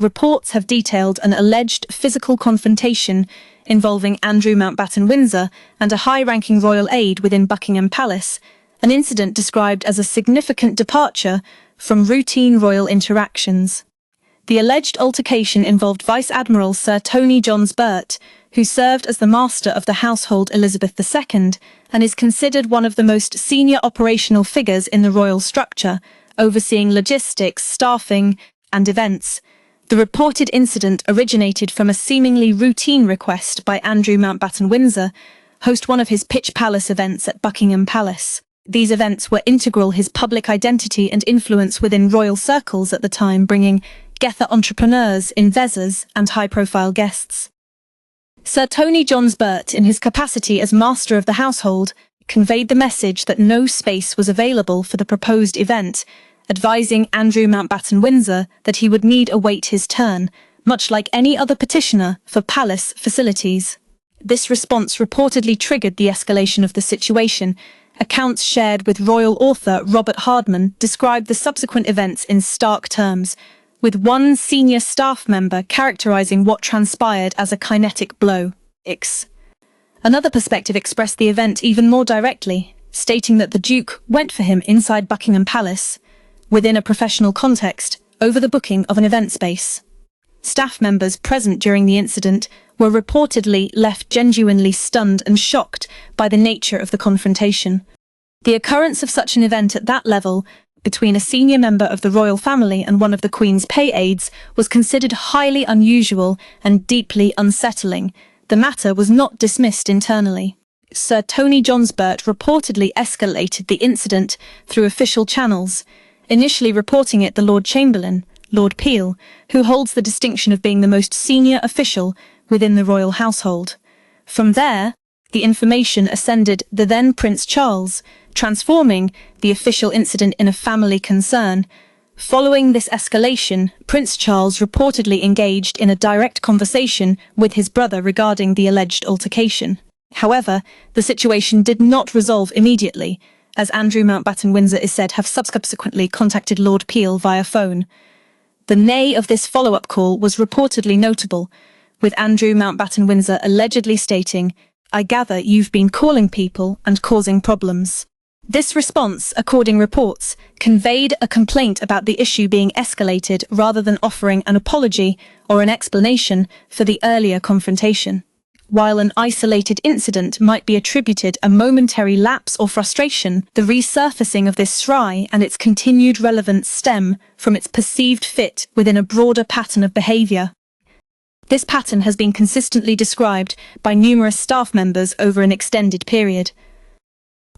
reports have detailed an alleged physical confrontation involving Andrew Mountbatten Windsor and a high-ranking royal aide within Buckingham Palace, an incident described as a significant departure from routine royal interactions. The alleged altercation involved Vice Admiral Sir Tony Johns-Burt, who served as the Master of the Household Elizabeth II and is considered one of the most senior operational figures in the royal structure, overseeing logistics, staffing, and events. The reported incident originated from a seemingly routine request by Andrew Mountbatten Windsor, host one of his Pitch Palace events at Buckingham Palace. These events were integral to his public identity and influence within royal circles at the time, bringing together entrepreneurs, investors, and high-profile guests. Sir Tony Johns-Burt, in his capacity as Master of the Household, conveyed the message that no space was available for the proposed event, advising Andrew Mountbatten Windsor that he would need to await his turn, much like any other petitioner for palace facilities. This response reportedly triggered the escalation of the situation. Accounts shared with royal author Robert Hardman described the subsequent events in stark terms, with one senior staff member characterizing what transpired as a kinetic blow. Another perspective expressed the event even more directly, stating that the Duke went for him inside Buckingham Palace, within a professional context, over the booking of an event space. Staff members present during the incident were reportedly left genuinely stunned and shocked by the nature of the confrontation. The occurrence of such an event at that level, between a senior member of the royal family and one of the Queen's pay aides, was considered highly unusual and deeply unsettling. The matter was not dismissed internally. Sir Tony Johns-Burt reportedly escalated the incident through official channels, initially reporting it the Lord Chamberlain, Lord Peel, who holds the distinction of being the most senior official within the royal household. From there, the information ascended the then Prince Charles, transforming the official incident in a family concern. Following this escalation, Prince Charles reportedly engaged in a direct conversation with his brother regarding the alleged altercation. However, the situation did not resolve immediately, as Andrew Mountbatten Windsor is said to have subsequently contacted Lord Peel via phone. The nay of this follow-up call was reportedly notable, with Andrew Mountbatten Windsor allegedly stating, "I gather you've been calling people and causing problems." This response, according reports, conveyed a complaint about the issue being escalated rather than offering an apology or an explanation for the earlier confrontation. While an isolated incident might be attributed a momentary lapse or frustration, the resurfacing of this SRI and its continued relevance stem from its perceived fit within a broader pattern of behavior. This pattern has been consistently described by numerous staff members over an extended period.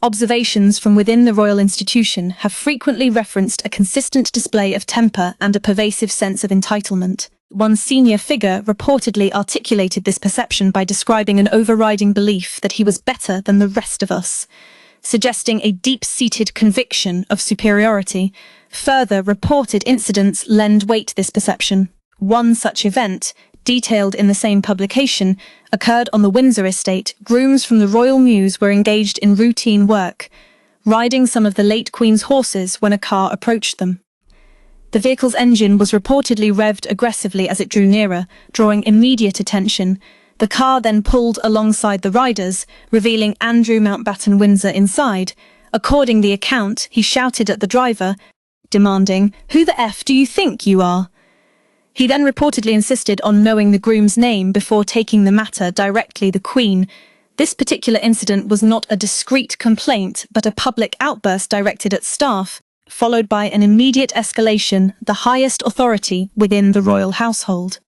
Observations from within the royal institution have frequently referenced a consistent display of temper and a pervasive sense of entitlement. One senior figure reportedly articulated this perception by describing an overriding belief that he was better than the rest of us, suggesting a deep-seated conviction of superiority. Further reported incidents lend weight to this perception. One such event, detailed in the same publication, occurred on the Windsor estate. Grooms from the Royal Mews were engaged in routine work, riding some of the late Queen's horses when a car approached them. The vehicle's engine was reportedly revved aggressively as it drew nearer, drawing immediate attention. The car then pulled alongside the riders, revealing Andrew Mountbatten Windsor inside. According to the account, he shouted at the driver, demanding, "Who the F do you think you are?" He then reportedly insisted on knowing the groom's name before taking the matter directly to the Queen. This particular incident was not a discreet complaint, but a public outburst directed at staff, followed by an immediate escalation, the highest authority within the royal household.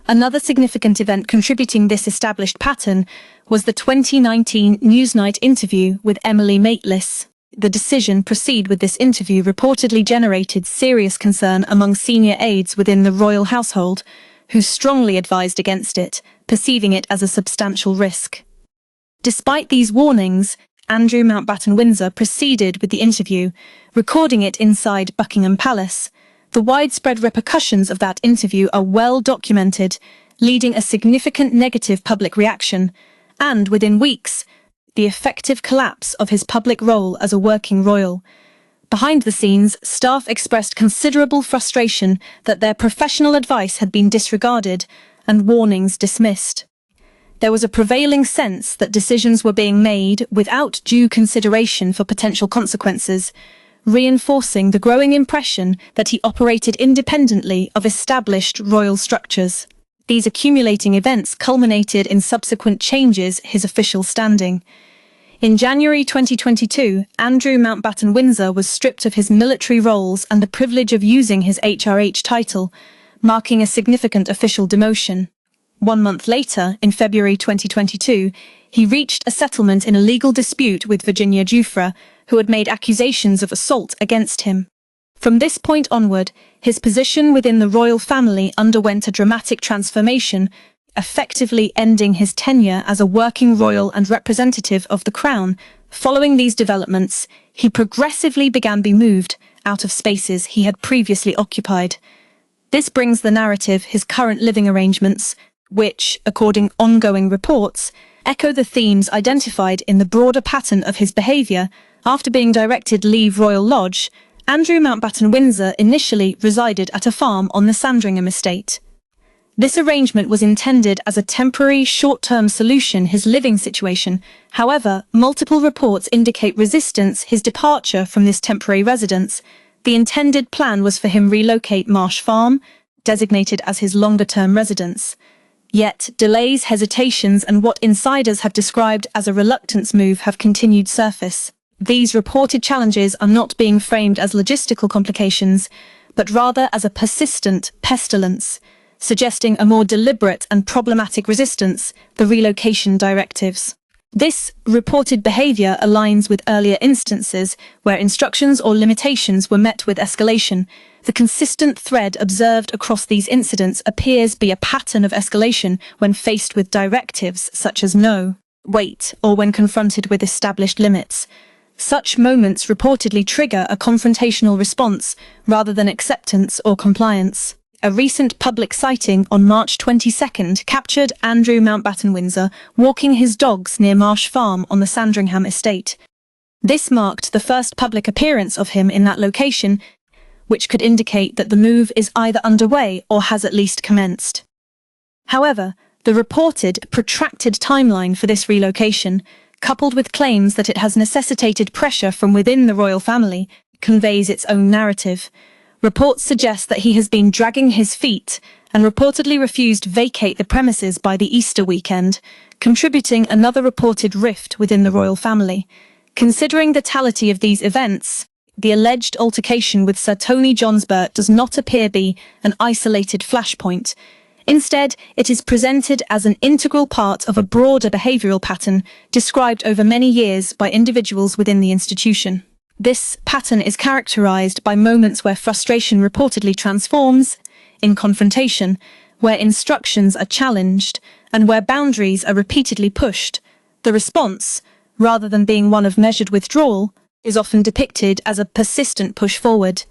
Another significant event contributing this established pattern was the 2019 Newsnight interview with Emily Maitlis. The decision to proceed with this interview reportedly generated serious concern among senior aides within the royal household, who strongly advised against it, perceiving it as a substantial risk. Despite these warnings, Andrew Mountbatten Windsor proceeded with the interview, recording it inside Buckingham Palace. The widespread repercussions of that interview are well documented, leading a significant negative public reaction, and within weeks, the effective collapse of his public role as a working royal. Behind the scenes, staff expressed considerable frustration that their professional advice had been disregarded and warnings dismissed. There was a prevailing sense that decisions were being made without due consideration for potential consequences, reinforcing the growing impression that he operated independently of established royal structures. These accumulating events culminated in subsequent changes his official standing. In January 2022, Andrew Mountbatten Windsor was stripped of his military roles and the privilege of using his HRH title, marking a significant official demotion. 1 month later, in February 2022, he reached a settlement in a legal dispute with Virginia Giuffre, who had made accusations of assault against him. From this point onward, his position within the royal family underwent a dramatic transformation, effectively ending his tenure as a working royal and representative of the crown. Following these developments, he progressively began to be moved out of spaces he had previously occupied. This brings the narrative his current living arrangements, which, according to ongoing reports, echo the themes identified in the broader pattern of his behaviour. After being directed to leave Royal Lodge, Andrew Mountbatten Windsor initially resided at a farm on the Sandringham estate. This arrangement was intended as a temporary, short-term solution to his living situation. However, multiple reports indicate resistance to his departure from this temporary residence. The intended plan was for him to relocate Marsh Farm, designated as his longer-term residence. Yet, delays, hesitations, and what insiders have described as a reluctance move have continued to surface. These reported challenges are not being framed as logistical complications, but rather as a persistent pestilence, suggesting a more deliberate and problematic resistance to the relocation directives. This reported behaviour aligns with earlier instances where instructions or limitations were met with escalation. The consistent thread observed across these incidents appears to be a pattern of escalation when faced with directives such as no, wait, or when confronted with established limits. Such moments reportedly trigger a confrontational response rather than acceptance or compliance. A recent public sighting on March 22nd captured Andrew Mountbatten Windsor walking his dogs near Marsh Farm on the Sandringham estate. This marked the first public appearance of him in that location, which could indicate that the move is either underway or has at least commenced. However, the reported protracted timeline for this relocation, coupled with claims that it has necessitated pressure from within the royal family, conveys its own narrative. Reports suggest that he has been dragging his feet and reportedly refused to vacate the premises by the Easter weekend, contributing another reported rift within the royal family. Considering the totality of these events, the alleged altercation with Sir Tony Johnsbert does not appear to be an isolated flashpoint. Instead, it is presented as an integral part of a broader behavioural pattern described over many years by individuals within the institution. This pattern is characterised by moments where frustration reportedly transforms in confrontation, where instructions are challenged, and where boundaries are repeatedly pushed. The response, rather than being one of measured withdrawal, is often depicted as a persistent push forward.